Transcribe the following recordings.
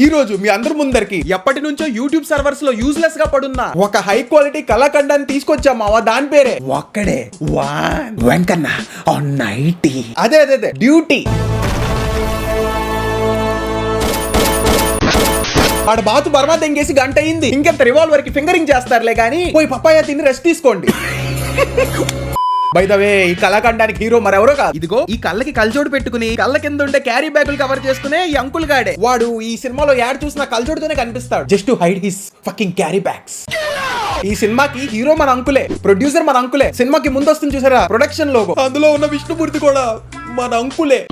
ఈ రోజు మీ అందరి ముందరికి ఎప్పటి నుంచో యూట్యూబ్ సర్వర్స్ లో యూజ్లెస్ గా పడున్న ఒక హై క్వాలిటీ కళాఖండాన్ని తీసుకొచ్చాం మావా. దాని పేరే ఒక్కడే వెంకన్న ఆన్ నైటీ. అదే డ్యూటీ. ఆడ బాతు బర్మా దెంగేసి గంట అయింది. ఇంకెంత రివాల్వర్ కి ఫింగరింగ్ చేస్తారులే గానీ పోయి పప్పాయ తిని రెస్ట్ తీసుకోండి. బై ద వే, ఈ కళాఖండానికి హీరో మరెవరో కాదు. ఇదిగో ఈ కళ్ళకి కళ్ళజోడు పెట్టుకుని కళ్ళ కింద ఉండే క్యారీ బ్యాగులు కవర్ చేసుకునే ఈ అంకుల్ గాడే. వాడు ఈ సినిమాలో యాడ్ చూసిన కళ్ళజోడుతోనే కనిపిస్తాడు, just to hide his fucking carry bags. ఈ సినిమాకి హీరో మన అంకులే, ప్రొడ్యూసర్ మన అంకులే. సినిమాకి ముందు వస్తుంది చూసారా ప్రొడక్షన్ లోగో, అందులో ఉన్న విష్ణుమూర్తి కూడా మన అంకులే.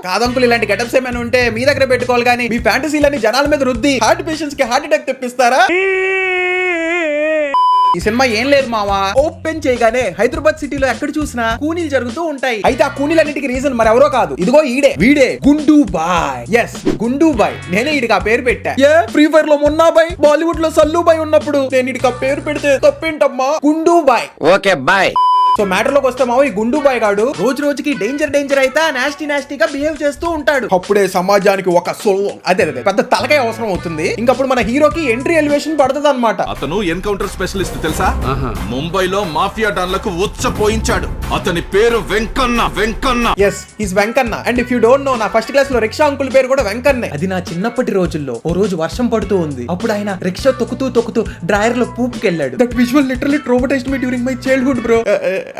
కాదంకులు, ఇలాంటి గెటప్స్ ఏమైనా ఉంటే మీ దగ్గర పెట్టుకోవాలి కానీ మీ ఫ్యాంటసీలని జనాల మీద రుద్ది హార్ట్ పేషెంట్స్ కి హార్ట్ అటాక్ తెప్పిస్తారా? ఈ సినిమా ఏం లేదు మావా, ఓపెన్ చేయగానే హైదరాబాద్ సిటీలో ఎక్కడ చూసినా కూనీలు జరుగుతూ ఉంటాయి. అయితే ఆ కూనీలన్నిటికీ రీజన్ మరెవరో కాదు, ఇదిగో వీడే Gundu boy. Yes, Gundu boy. నేనే వీడికి ఆ పేరు పెట్టా. ఫ్రీ ఫైర్ లో మున్నా బాయ్, బాలీవుడ్ లో సల్లు బాయ్ ఉన్నప్పుడు నేను వీడికి ఆ పేరు పెడితే తప్పేంటమ్మా? Gundu boy. Okay boy. So matter లోకి వస్తే మావో, ఈ గుండు బాయ్ గాడు రోజు రోజుకి డేంజర్ అయితే నాస్టీగా బిహేవ్ చేస్తూ ఉంటాడు. అప్పుడే సమాజానికి ఒక అదే పెద్ద తలకాయ అవసరం అవుతుంది. ఇంకప్పుడు మన హీరోకి ఎంట్రీ ఎలివేషన్ పడుతుంది అనమాట. అతను ఎన్కౌంటర్ స్పెషలిస్ట్ తెలుసా? ముంబైలో మాఫియా డాన్లకు ఉచ్చపోయించాడు. అతని పేరు Venkanna. Yes, his Venkanna. And if you don't know, నా ఫస్ట్ క్లాస్ లో రిక్షా అంకుల్ పేరు కూడా వెంకన్నే. అది నా చిన్నప్పటి రోజుల్లో. ఓ రోజు వర్షం పడుతూ ఉంది, అప్పుడు ఆయన రిక్షా తొక్కుతూ డ్రైవర్ లో పూపుకెళ్ళాడు. That visual literally traumatised me during my childhood bro.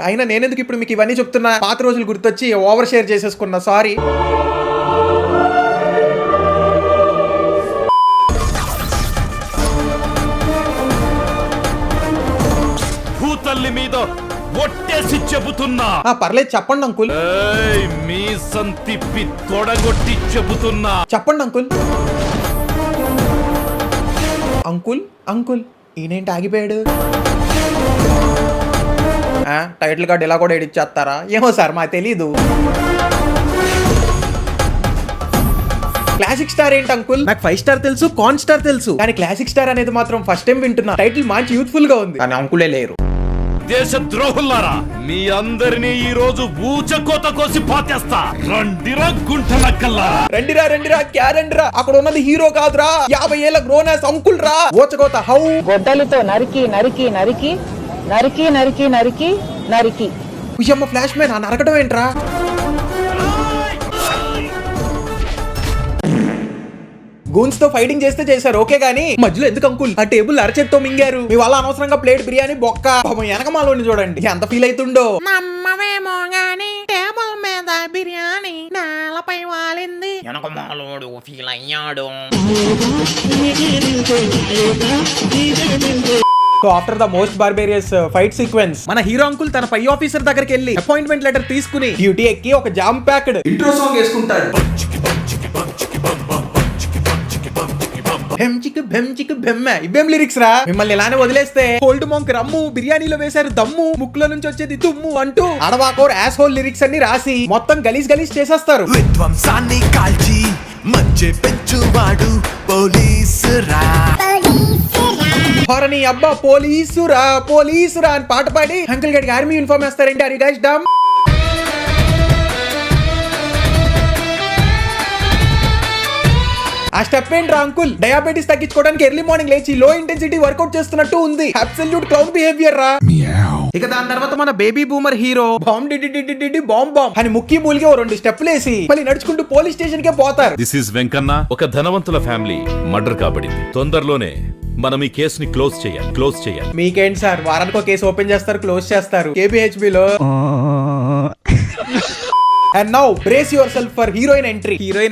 అయినా నేనెందుకు ఇప్పుడు మీకు ఇవన్నీ చెప్తున్నా? పాత రోజులు గుర్తొచ్చి ఓవర్ షేర్ చేసేసుకున్నా, సారీ. భూతల్లి మీద ఒట్టేసి చెబుతున్నా. పర్లేదు చెప్పండి అంకుల్. మీ సంతిప్పి తొడగొట్టి చెబుతున్నా. చెప్పండి అంకుల్. అంకుల్ ఈయనేంటి ఆగిపోయాడు? టైటిల్ కార్డ్ ఇలా కూడా ఎడిట్ చేస్తారా ఏమో సార్, మాకు తెలీదు. క్లాసిక్ స్టార్ ఏంటి అంకుల్? నాకు 5 స్టార్ తెలుసు, కాన్ స్టార్ తెలుసు, కానీ క్లాసిక్ స్టార్ అనేది మాత్రం ఫస్ట్ టైం వింటున్నా. టైటిల్ మంచి యూత్ఫుల్ గా ఉంది, కానీ అంకులే లేరు. దేశ ద్రోహులారా, మీ అందరినీ ఈ రోజు ఊచకోత కోసి పాతేస్తా. రండిరా గుంటనక్కల్లా. రండిరా క్యారెండిరా. అక్కడ ఉన్నది హీరో కాదురా, 50 ఏళ్ల గ్రోనస్ అంకుల్ రా. ఊచకోత హౌ గొడ్డలితో నరికి ఉయ్యమ్మ ఫ్లాష్ మ్యాన్, ఆ నరకడం ఏంట్రా? గూన్స్ తో ఫైటింగ్ చేశారు ఓకే, గానీ మధ్యలో ఎందుకు అంకుల్ ఆ టేబుల్ అరచేత్తో మింగారు? మీ వాళ్ళ అనవసరంగా ప్లేట్ బిర్యానీ బొక్క. వెనకమాలోని చూడండి ఎంత ఫీల్ అవుతుండో. నమ్మవేమో గాని టేబుల్ మీద బిర్యానీ నేలపై వాలింది. వెనకమాలోడు ఫీల్ అయ్యాడు. So after the most barbarous fight sequence, మన హీరో అంకుల్ తన పై ఆఫీసర్ దగ్గరికి వెళ్ళి అపాయింట్మెంట్ లెటర్ తీసుకుని డ్యూటీ ఎక్కి ఒక జామ్ ప్యాక్డ్ ఇంట్రో సాంగ్ వేసుకుంటాడు. ఇవేం లిరిక్స్ రా? మిమ్మల్ని ఇలానే వదిలేస్తే కోల్డ్ మోంక్ రమ్ము, బిర్యానీలో వేశారు దమ్ము, ముక్కులో నుంచి వచ్చేది తుమ్ము అంటూ అడవాకోర్ యాస్ హోల్ లిరిక్స్ అన్ని రాసి మొత్తం గలీజ్ చేసేస్తారు. విధ్వంసాన్ని కాల్చి మంచి పెంచువాడు పోలీసురా. హోరని అబ్బా పోలీసురా అని పాట పాడి అంకుల్ గడికి ఆర్మీ యూనిఫామ్ వేస్తారంటే అరి గైస్ డమ్. ఆ స్టెప్ ఏంట్రా అంకుల్? డయాబెటీస్ తగ్గించుకోవడానికి ఎర్లీ మార్నింగ్ లేచి లో ఇంటెన్సిటీ వర్కౌట్ చేస్తున్నట్టు ఉంది. అబ్సల్యూట్ క్లౌన్ బిహేవియర్ రా. ఇక దాని తర్వాత మన బేబీ బూమర్ హీరో బాంబ్ అని ముక్కి మూలిగే 2 స్టెప్లు వేసి మళ్ళీ నడుచుకుంటూ పోలీస్ స్టేషన్ కే పోతారు. This is Venkanna. ఒక ధనవంతుల ఫ్యామిలీ మర్డర్ కాబడింది. తొందరలోనే మనం ఈ కేసుని క్లోజ్ చేయాలి. మీకేంటి సార్, వారానికి ఒక కేసు ఓపెన్ చేస్తారు, క్లోజ్ చేస్తారు. KBHB లో. And now brace yourself for heroine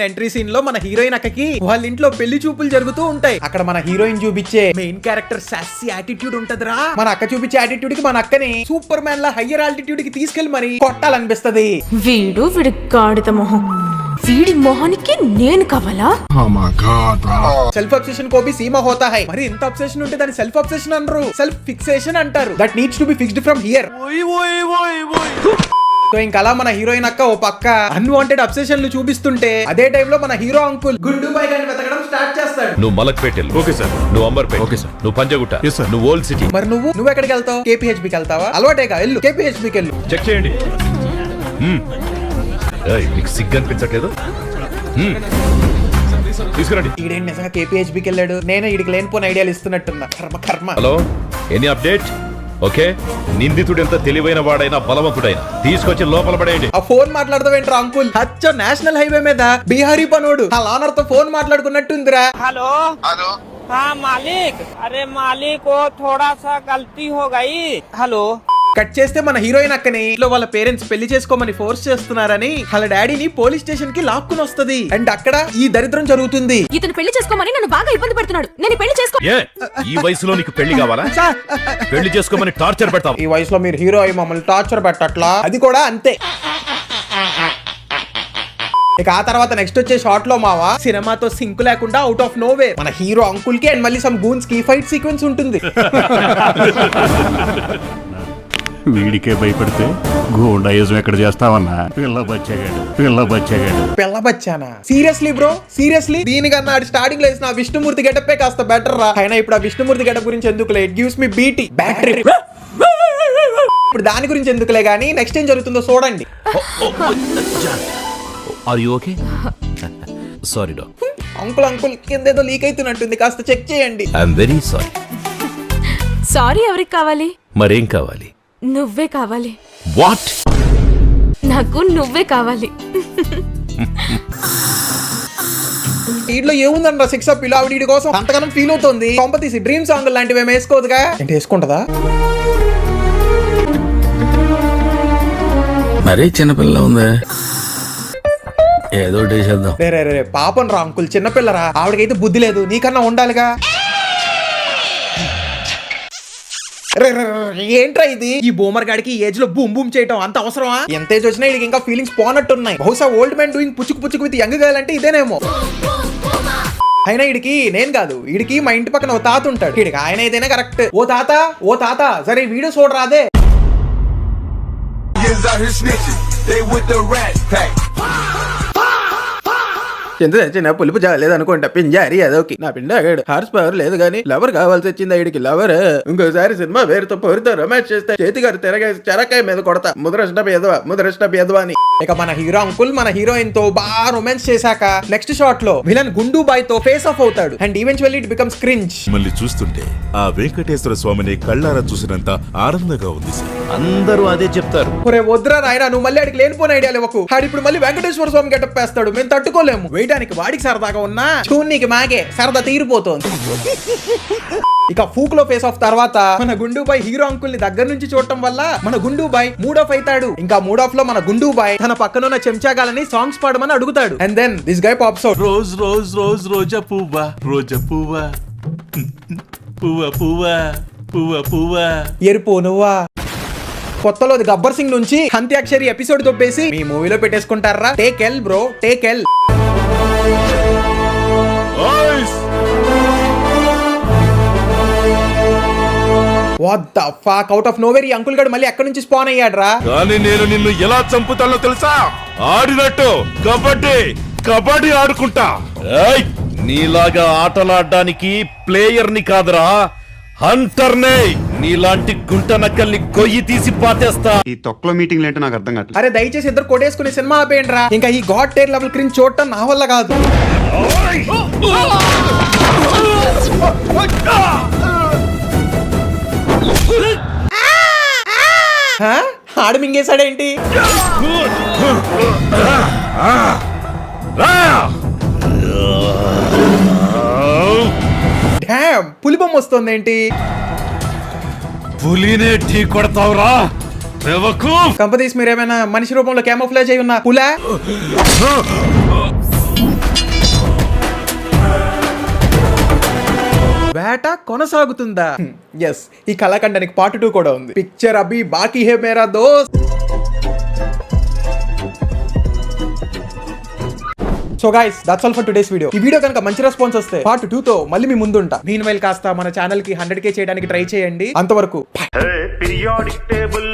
entry scene లో మన హీరోయిన్ అక్కకి వాళ్ళ ఇంట్లో పెళ్లి చూపులు జరుగుతూ ఉంటాయి. అక్కడ మన హీరోయిన్ చూపించే మెయిన్ క్యారెక్టర్ సాస్సీ యాటిట్యూడ్ ఉంటదిరా. మన అక్క చూపించే యాటిట్యూడ్ కి మన అక్కని సూపర్ మ్యాన్ లా హయ్యర్ ఆల్టిట్యూడ్ కి తీసుకెళ్లి మరి కొట్టాలనిపిస్తది. వీడి గాడిద మొహం, వీడి మొహానికి నేను కావాలా? సెల్ఫ్ అబ్సెషన్ కో భీ సీమా హోతా హై. మరి ఇంత అబ్సెషన్ ఉంటే దాన్ని సెల్ఫ్ అబ్సెషన్ అనరు, సెల్ఫ్ ఫిక్సేషన్ అంటారు. That needs to be fixed from here. So ఇంకా అలా మన హీరోయిన్ అక్క ఓ పక్క అన్వాంటెడ్ అబ్సెషన్లు చూపిస్తుంటే అదే టైంలో మన హీరో అంకుల్ గుండు బాయ్ గారిని వెతకడం స్టార్ట్ చేస్తాడు. నువ్వు మలక్పేట్ వెళ్ళు. Okay sir. నువ్వు అంబర్పేట్. Okay sir. నువ్వు పంజగుట్ట. Yes sir. నువ్వు ఓల్డ్ సిటీ. మరి నువ్వు ఎక్కడికి వెళ్తావు? KPHBకి వెళ్తావా? అలవాటేగా, వెళ్ళు KPHBకి వెళ్ళు. చెక్ చేయండి. మీకు సిగ్గు అనిపించట్లేదు? తీసుకురండి. ఈడేంటి నిజంగా కేపీహెచ్బికి వెళ్ళాడు? నేను ఈడికి లేనిపోయిన ఐడియాలు ఇస్తున్నట్టున్నా. కర్మ కర్మ. Hello, any update? ఓకే, నిందితుడు ఎంత తెలివైన వాడైనా బలవంతుడైనా తీసుకొచ్చి లోపల పడేయండి. ఆ ఫోన్ మాట్లాడదావేంట్రా అంకుల్? అచ్చో నేషనల్ హైవే మీద బీహారీ పనోడు ఆ లానర్ తో ఫోన్ మాట్లాడుకున్నట్టుందిరా. हेलो हेलो हाँ मालिक, अरे मालिक को थोड़ा सा गलती हो गई। हेलो కట్ చేస్తే మన హీరోయిన్ అక్కని ఇంట్లో వాళ్ళ పేరెంట్స్ పెళ్లి చేసుకోమని ఫోర్స్ చేస్తున్నారని వాళ్ళ డాడీని పోలీస్ స్టేషన్ కి లాక్కుని వస్తది. అండ్ అక్కడ ఈ దరిద్రం జరుగుతుంది. ఇతను పెళ్లి చేసుకోమని నన్ను బాగా ఇబ్బంది పెడుతున్నాడు. నేను పెళ్లి చేసుకో. ఏ, ఈ వయసులో నీకు పెళ్లి కావాలా? సార్, పెళ్లి చేసుకోమని టార్చర్ పెడతావు. ఈ వయసులో మీరు హీరో అయి మమ్మల్ని టార్చర్ పెట్టట్లా? అది కూడా అంతే. ఇక ఆ తర్వాత నెక్స్ట్ వచ్చే షాట్ లో మావా సినిమాతో సింక్ లేకుండా అవుట్ ఆఫ్ నోవే మన హీరో అంకుల్ కి అండ్ మళ్ళీ సమ్ గూన్స్ కి ఫైట్ సీక్వెన్స్ ఉంటుంది. వీడికే భయపడితే గూండాయిజం ఎక్కడ చేస్తావన్నా? పిల్ల బచ్చగాడు పిల్ల బచ్చానా? సీరియస్లీ బ్రో, సీరియస్లీ దీనికన్నా స్టార్టింగ్ లో వేసిన ఆ విష్ణుమూర్తి గెటప్పే కాస్త బెటర్ రా. అయినా ఇప్పుడు ఆ విష్ణుమూర్తి గెటప్ గురించి ఎందుకులే, it gives me BT battery. ఇప్పుడు దాని గురించి ఎందుకులే గానీ నెక్స్ట్ ఏం జరుగుతుందో చూడండి. Are you okay? Sorry doctor. Uncle uncle కిందేదో లీక్ అవుతున్నట్టుంది, కాస్త చెక్ చేయండి. I'm very sorry. సారీ ఎవరికి కావాలి? మరేం కావాలి? నువ్వే కావాలి. వాట్? నాకు నువ్వే కావాలి. వీటిలో ఏముందంట సిక్స్ అప్ ఇలా వీడి కోసం అంతగానం ఫీల్ అవుతుంది. కొంపతీసి డ్రీమ్ సాంగ్ లాంటివి ఏమి వేసుకోవద్దుగా? ఏంటి వేసుకుంటదా? మరీ చిన్నపిల్ల ఉందా? ఏదో చేద్దాం. రే రే రే పాపం రా అంకుల్, చిన్నపిల్లరా, ఆవిడకైతే బుద్ధి లేదు, నీకన్నా ఉండాలిగా. రే రే రే, ఏంట్రా ఇది? ఈ బూమర్ గాడికి ఈ ఏజ్ లో బూమ్ బూమ్ చేయటం అంత అవసరమా? ఎంత ఏజ్ వచ్చినా వీడికి ఇంకా ఫీలింగ్స్ పోనట్టున్నాయి. బహుశా ఓల్డ్ మ్యాన్ డూయింగ్ పుచ్చుకు పుచ్చుకు విత్ యంగ్ గర్ల్ అంటే ఇదేనేమో. అయినా వీడికి నేను కాదు, వీడికి మా ఇంటి పక్కన ఓ తాత ఉంటాడు, వీడికి ఆయన ఏదైనా కరెక్ట్. ఓ తాత సరే వీడియో చూడరాదే. ఎంత తెచ్చిన పులుపు చాలేదు అనుకుంటా, పింజారి అదోకి నా పిండ ఆగాడు. హార్స్ పవర్ లేదు కానీ లవర్ కావాల్సి వచ్చింది వీడికి. లవర్ ఇంకోసారి సినిమా పేరుతో రొమాన్స్ చేస్తే చేతిగారు తిరగేసి చెరకాయ మీద కొడతా, ముదరష్టం ఎదవా అని. ఇక మన హీరో అంకుల్ మన హీరోయిన్ తో బాగా రొమాన్స్ చేశాక నెక్స్ట్ షాట్ లో విలన్ గుండు బాయ్ తో ఫేస్ ఆఫ్ అవుతాడు. And eventually it becomes cringe. మళ్ళీ చూస్తుంటే ఆ వెంకటేశ్వర స్వామిని కళ్ళారా చూసినంత ఆనందంగా ఉంది సార్. అందరూ అదే చెప్తారు. ఒరే వద్దురా నాయనా, నువ్వు మళ్ళీ ఆడికి లేనిపోయిన ఐడియాలు ఇవ్వకు. ఆడు ఇప్పుడు మళ్ళీ వెంకటేశ్వర స్వామి గెటప్ వేస్తాడు, మేము తట్టుకోలేము. వేయడానికి వాడికి సరదాగా ఉన్నా చూన్నీకి మాగే సరదా తీరిపోతుంది. ఇక ఫూక్ లో ఫేస్ ఆఫ్ తర్వాత మన గుండు బాయ్ హీరో అంకుల్ ని దగ్గర నుంచి చూడటం వల్ల మన గుండు బాయ్ మూడ్ ఆఫ్ అవుతాడు. ఇంకా మూడ్ ఆఫ్ లో మన గుండు బాయ్ తన పక్కనున్న చెంచాగాలని సాంగ్స్ పాడమని అడుగుతాడు. And then this guy pops out. Rose rose rose రోజా పువ్వా రోజా పువ్వా పువ్వా పువ్వా పువ్వా పువ్వా ఎరుపు నువ్వా. కొత్తలో గబ్బర్ సింగ్ నుంచి అంత్యాక్షరి ఎపిసోడ్ దొబ్బేసి మీ మూవీలో పెట్టేసుకుంటారా? Take L bro, take L. What the fuck, out of nowhere ఈ అంకుల్ గడు మళ్ళీ ఎక్కడి నుంచి స్పాన్ అయ్యాడ్రా? కానీ నేను నిన్ను ఎలా చంపుతానో తెలుసా? ఆడినట్టు కబడ్డీ ఆడుకుంటా. ఏయ్, నీలాగా ఆటలాడడానికి ప్లేయర్ ని కాదురా, హంటర్ నే. నీలాంటి గుంట నక్కల్ని గొయ్యి తీసి పాతేస్తా. ఈ తొక్కలో మీటింగ్ ఏంటో నాకు అర్థం కావట్లేదు. అరే దయచేసి ఇద్దరు కొట్టేసుకునే సినిమా ఆపేయండి రా. ఇంకా ఈ గాడ్ టేర్ లెవెల్ క్రింజ్ చూడటం నా వల్ల కాదు. ఆడు మింగేశాడేంటి? డామ్, పులి బొమ్మ వస్తుందేంటి? పులినే ఢీ కొడతావురా? కంపదీస్ మీరేమైనా మనిషి రూపంలో క్యామోఫ్లాజ్ అయి ఉన్న పులా? వేట కొనసాగుతుందా? ఎస్, ఈ కళాఖండానికి పార్ట్ 2 కూడా ఉంది. పిక్చర్ అభి బాకీ హే మేరా దోస్త్. So guys, that's all for today's video. ఈ వీడియో కనుక మంచి రెస్పాన్స్ వస్తే పార్ట్ 2 తో మళ్ళీ మీ ముందుంటా. మీన్ వైల్ కాస్త మన ఛానల్ కి 100K చేయడానికి ట్రై చేయండి. అంతవరకు పీరియాడిక్ టేబుల్